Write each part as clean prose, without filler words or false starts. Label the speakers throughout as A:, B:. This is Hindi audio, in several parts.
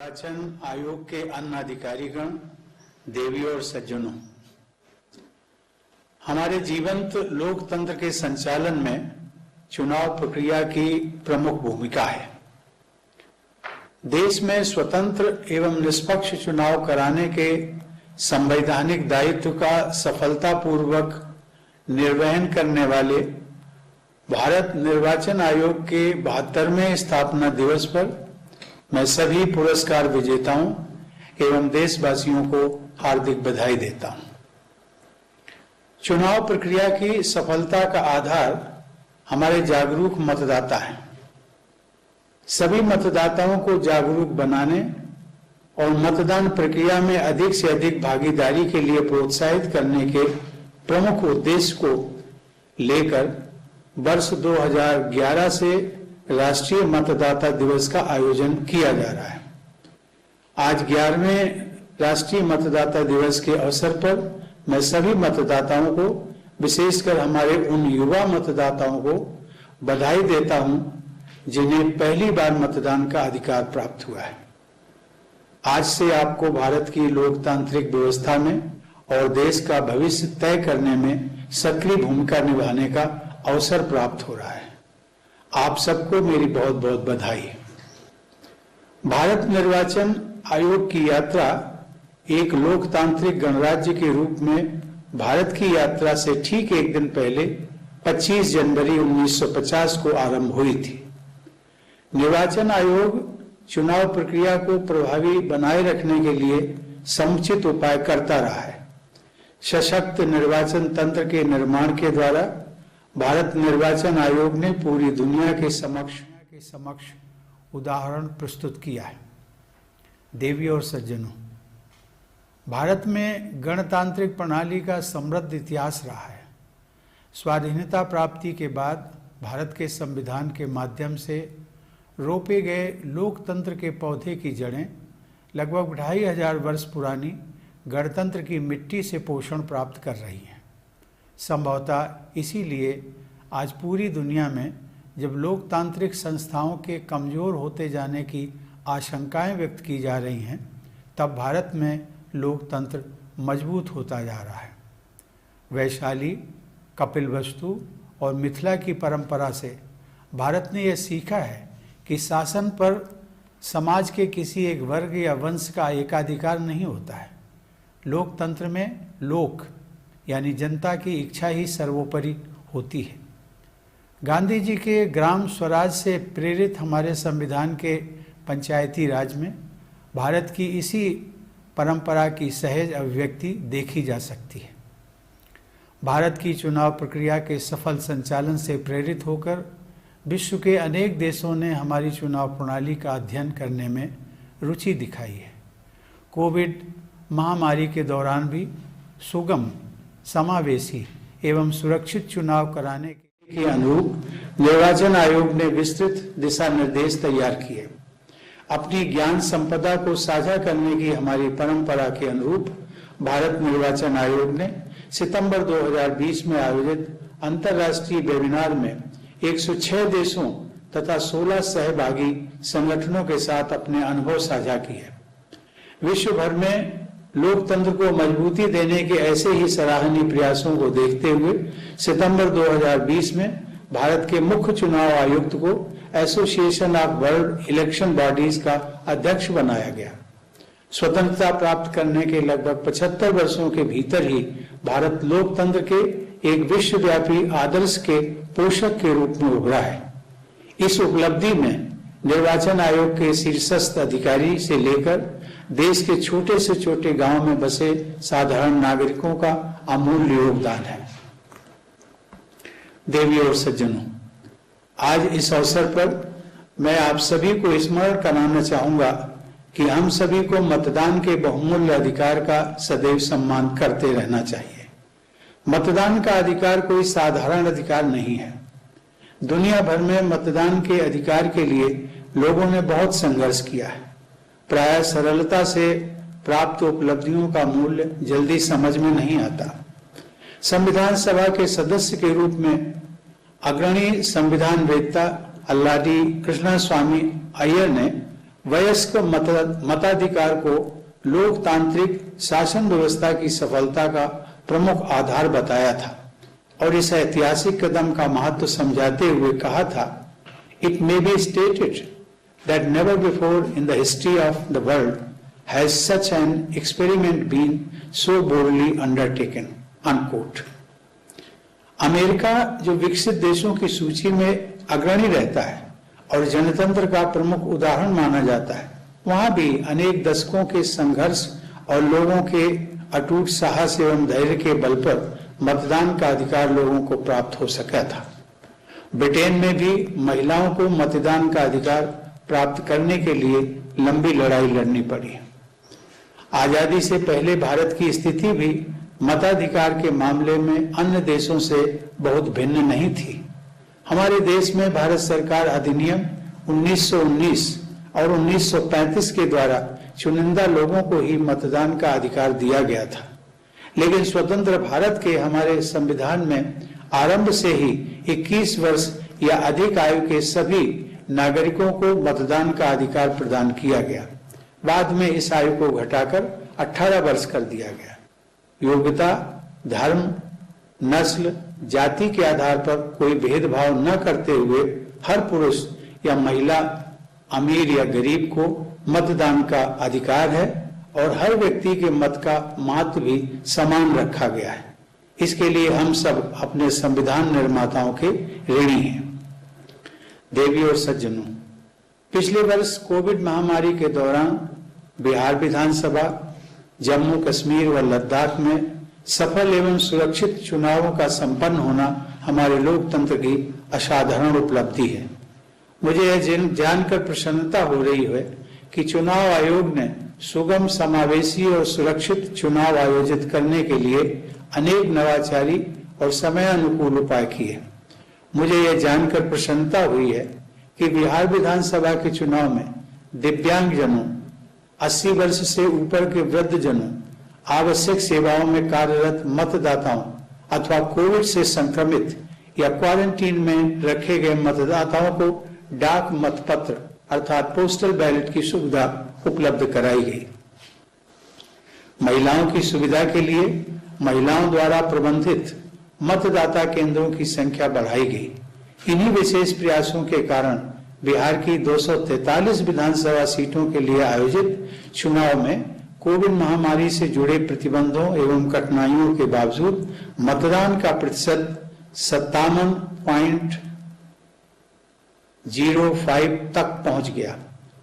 A: निर्वाचन आयोग के अन्य अधिकारीगण, देवी और सज्जनों, हमारे जीवंत लोकतंत्र के संचालन में चुनाव प्रक्रिया की प्रमुख भूमिका है। देश में स्वतंत्र एवं निष्पक्ष चुनाव कराने के संवैधानिक दायित्व का सफलतापूर्वक निर्वहन करने वाले भारत निर्वाचन आयोग के 72वें स्थापना दिवस पर मैं सभी पुरस्कार विजेताओं एवं देशवासियों को हार्दिक बधाई देता हूं। चुनाव प्रक्रिया की सफलता का आधार हमारे जागरूक मतदाता हैं। सभी मतदाताओं को जागरूक बनाने और मतदान प्रक्रिया में अधिक से अधिक भागीदारी के लिए प्रोत्साहित करने के प्रमुख उद्देश्य को लेकर वर्ष 2011 से राष्ट्रीय मतदाता दिवस का आयोजन किया जा रहा है। आज 11वें राष्ट्रीय मतदाता दिवस के अवसर पर मैं सभी मतदाताओं को, विशेषकर हमारे उन युवा मतदाताओं को बधाई देता हूं जिन्हें पहली बार मतदान का अधिकार प्राप्त हुआ है। आज से आपको भारत की लोकतांत्रिक व्यवस्था में और देश का भविष्य तय करने में सक्रिय भूमिका निभाने का अवसर प्राप्त हो रहा है। आप सबको मेरी बहुत बहुत बधाई। भारत निर्वाचन आयोग की यात्रा एक लोकतांत्रिक गणराज्य के रूप में भारत की यात्रा से ठीक एक दिन पहले 25 जनवरी 1950 को आरंभ हुई थी। निर्वाचन आयोग चुनाव प्रक्रिया को प्रभावी बनाए रखने के लिए समुचित उपाय करता रहा है। सशक्त निर्वाचन तंत्र के निर्माण के द्वारा भारत निर्वाचन आयोग ने पूरी दुनिया के समक्ष उदाहरण प्रस्तुत किया है। देवी और सज्जनों, भारत में गणतांत्रिक प्रणाली का समृद्ध इतिहास रहा है। स्वाधीनता प्राप्ति के बाद भारत के संविधान के माध्यम से रोपे गए लोकतंत्र के पौधे की जड़ें लगभग 2500 वर्ष पुरानी गणतंत्र की मिट्टी से पोषण प्राप्त कर रही हैं। संभवतः इसीलिए आज पूरी दुनिया में जब लोकतांत्रिक संस्थाओं के कमज़ोर होते जाने की आशंकाएं व्यक्त की जा रही हैं, तब भारत में लोकतंत्र मजबूत होता जा रहा है। वैशाली, कपिलवस्तु और मिथिला की परंपरा से भारत ने यह सीखा है कि शासन पर समाज के किसी एक वर्ग या वंश का एकाधिकार नहीं होता है। लोकतंत्र में लोक यानी जनता की इच्छा ही सर्वोपरि होती है। गांधी जी के ग्राम स्वराज से प्रेरित हमारे संविधान के पंचायती राज में भारत की इसी परंपरा की सहज अभिव्यक्ति देखी जा सकती है। भारत की चुनाव प्रक्रिया के सफल संचालन से प्रेरित होकर विश्व के अनेक देशों ने हमारी चुनाव प्रणाली का अध्ययन करने में रुचि दिखाई है। कोविड महामारी के दौरान भी सुगम, समावेशी एवं सुरक्षित चुनाव कराने के अनुरूप निर्वाचन आयोग ने विस्तृत दिशा निर्देश तैयार किए। अपनी ज्ञान संपदा को साझा करने की हमारी परंपरा के अनुरूप भारत निर्वाचन आयोग ने सितंबर 2020 में आयोजित अंतर्राष्ट्रीय वेबिनार में 106 देशों तथा 16 सहभागी संगठनों के साथ अपने अनुभव साझा किए। विश्व भर में लोकतंत्र को मजबूती देने के ऐसे ही सराहनीय प्रयासों को देखते हुए सितंबर 2020 में भारत के मुख्य चुनाव आयुक्त को association of world election bodies का अध्यक्ष बनाया गया। स्वतंत्रता प्राप्त करने के लगभग 75 वर्षों के भीतर ही भारत लोकतंत्र के एक विश्वव्यापी आदर्श के पोषक के रूप में उभरा है। इस उपलब्धि में निर्वाचन आयोग के शीर्षस्थ अधिकारी से लेकर देश के छोटे से छोटे गांव में बसे साधारण नागरिकों का अमूल्य योगदान है। देवी और सज्जनों, आज इस अवसर पर मैं आप सभी को स्मरण कराना चाहूंगा कि हम सभी को मतदान के बहुमूल्य अधिकार का सदैव सम्मान करते रहना चाहिए। मतदान का अधिकार कोई साधारण अधिकार नहीं है। दुनिया भर में मतदान के अधिकार के लिए लोगों ने बहुत संघर्ष किया है। प्रायः सरलता से प्राप्त उपलब्धियों का मूल्य जल्दी समझ में नहीं आता। संविधान सभा के सदस्य के रूप में अग्रणी संविधान वेत्ता अल्लाडी कृष्णस्वामी अय्यर ने वयस्क मताधिकार को लोकतांत्रिक शासन व्यवस्था की सफलता का प्रमुख आधार बताया था और इस ऐतिहासिक कदम का महत्व समझाते हुए कहा था, it may be stated that never before in the history of the world has such an experiment been so boldly undertaken, unquote. America जो विकसित देशों की सूची में अग्रणी रहता है और जनतंत्र का प्रमुख उदाहरण माना जाता है, वहां भी अनेक दशकों के संघर्ष और लोगों के अटूट साहस एवं धैर्य के बल पर मतदान का अधिकार लोगों को प्राप्त हो सका था। ब्रिटेन में भी महिलाओं को मतदान का अधिकार प्राप्त करने के लिए लंबी लड़ाई लड़नी पड़ी। आजादी से पहले भारत की स्थिति भी मताधिकार के मामले में अन्य देशों से बहुत भिन्न नहीं थी। हमारे देश में भारत सरकार अधिनियम 1919 और 1935 के द्वारा चुनिंदा लोगों को ही मतदान का अधिकार दिया गया था, लेकिन स्वतंत्र भारत के हमारे संविधान में आरंभ से ही 21 वर्ष या अधिक आयु के सभी नागरिकों को मतदान का अधिकार प्रदान किया गया। बाद में इस आयु को घटाकर 18 वर्ष कर दिया गया। योग्यता, धर्म, नस्ल, जाति के आधार पर कोई भेदभाव न करते हुए हर पुरुष या महिला, अमीर या गरीब को मतदान का अधिकार है और हर व्यक्ति के मत का महत्व भी समान रखा गया है। इसके लिए हम सब अपने संविधान निर्माताओं के ऋणी हैं। देवी और सज्जनों, पिछले वर्ष कोविड महामारी के दौरान बिहार विधानसभा, जम्मू कश्मीर व लद्दाख में सफल एवं सुरक्षित चुनावों का संपन्न होना हमारे लोकतंत्र की असाधारण उपलब्धि है। मुझे यह जानकर प्रसन्नता हो रही है कि चुनाव आयोग ने सुगम, समावेशी और सुरक्षित चुनाव आयोजित करने के लिए अनेक नवाचारी और समय अनुकूल उपाय किए। मुझे यह जानकर प्रसन्नता हुई है कि बिहार विधानसभा के चुनाव में दिव्यांगजनों, 80 वर्ष से ऊपर के वृद्धजनों, आवश्यक सेवाओं में कार्यरत मतदाताओं अथवा कोविड से संक्रमित या क्वारंटीन में रखे गए मतदाताओं को डाक मतपत्र अर्थात पोस्टल बैलेट की सुविधा उपलब्ध कराई गई। महिलाओं की सुविधा के लिए महिलाओं द्वारा प्रबंधित मतदाता केंद्रों की संख्या बढ़ाई गई। इन्हीं विशेष प्रयासों के कारण बिहार की 243 विधानसभा सीटों के लिए आयोजित चुनाव में कोविड महामारी से जुड़े प्रतिबंधों एवं कठिनाइयों के बावजूद मतदान का प्रतिशत 57.05 तक पहुंच गया,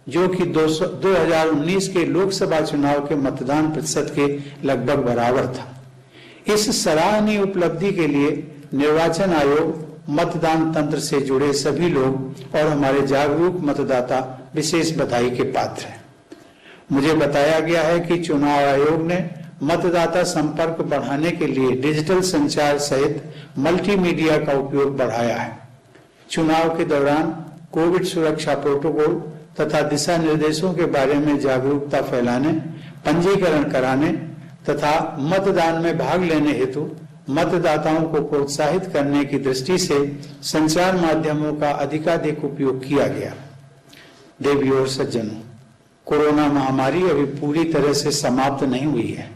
A: जो कि 2019 के लोकसभा चुनाव के मतदान प्रतिशत के लगभग बराबर था। इस सराहनीय उपलब्धि के लिए निर्वाचन आयोग, मतदान तंत्र से जुड़े सभी लोग और हमारे जागरूक मतदाता विशेष बधाई के पात्र हैं। मुझे बताया गया है कि चुनाव आयोग ने मतदाता संपर्क बढ़ाने के लिए डिजिटल संचार सहित मल्टीमीडिया का उपयोग बढ़ाया है। चुनाव के दौरान कोविड सुरक्षा प्रोटोकॉल तथा दिशा निर्देशों के बारे में जागरूकता फैलाने, पंजीकरण कराने तथा मतदान में भाग लेने हेतु मतदाताओं को प्रोत्साहित करने की दृष्टि से संचार माध्यमों का अधिकाधिक उपयोग किया गया। देवियों और सज्जनों, कोरोना महामारी अभी पूरी तरह से समाप्त नहीं हुई है।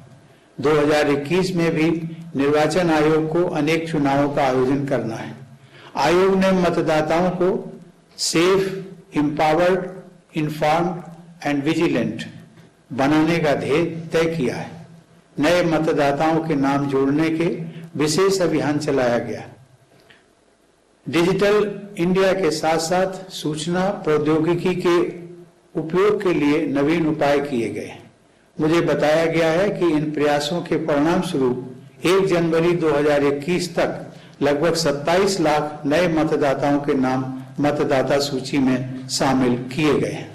A: 2021 में भी निर्वाचन आयोग को अनेक चुनावों का आयोजन करना है। आयोग ने मतदाताओं को safe, empowered, informed and vigilant बनाने का ध्येय तय किया है। नए मतदाताओं के नाम जोड़ने के विशेष अभियान चलाया गया। डिजिटल इंडिया के साथ साथ सूचना प्रौद्योगिकी के उपयोग के लिए नवीन उपाय किए गए। मुझे बताया गया है कि इन प्रयासों के परिणाम स्वरूप 1 जनवरी 2021 तक लगभग 27 लाख नए मतदाताओं के नाम मतदाता सूची में शामिल किए गए हैं।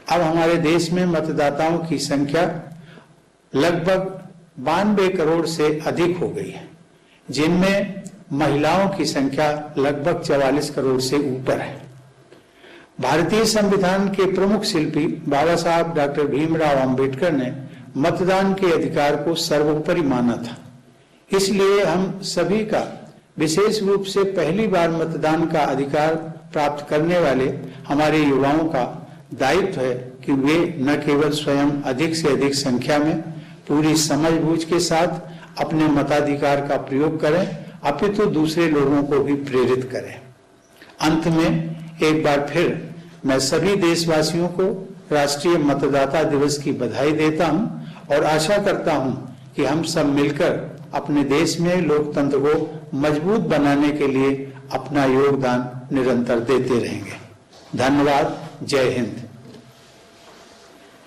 A: अब हमारे देश में मतदाताओं की संख्या लगभग 92 करोड़ से अधिक हो गई है, जिनमें महिलाओं की संख्या लगभग 44 करोड़ से ऊपर है। भारतीय संविधान के प्रमुख शिल्पी बाबा साहब डॉक्टर भीमराव अंबेडकर ने मतदान के अधिकार को सर्वोपरि माना था। इसलिए हम सभी का, विशेष रूप से पहली बार मतदान का अधिकार प्राप्त करने वाले हमारे युवाओं का दायित्व है कि वे न केवल स्वयं अधिक से अधिक संख्या में पूरी समझबूझ के साथ अपने मताधिकार का प्रयोग करें, अपितु दूसरे लोगों को भी प्रेरित करें। अंत में एक बार फिर मैं सभी देशवासियों को राष्ट्रीय मतदाता दिवस की बधाई देता हूं और आशा करता हूं कि हम सब मिलकर अपने देश में लोकतंत्र को मजबूत बनाने के लिए अपना योगदान निरंतर देते रहेंगे। धन्यवाद। जय हिंद।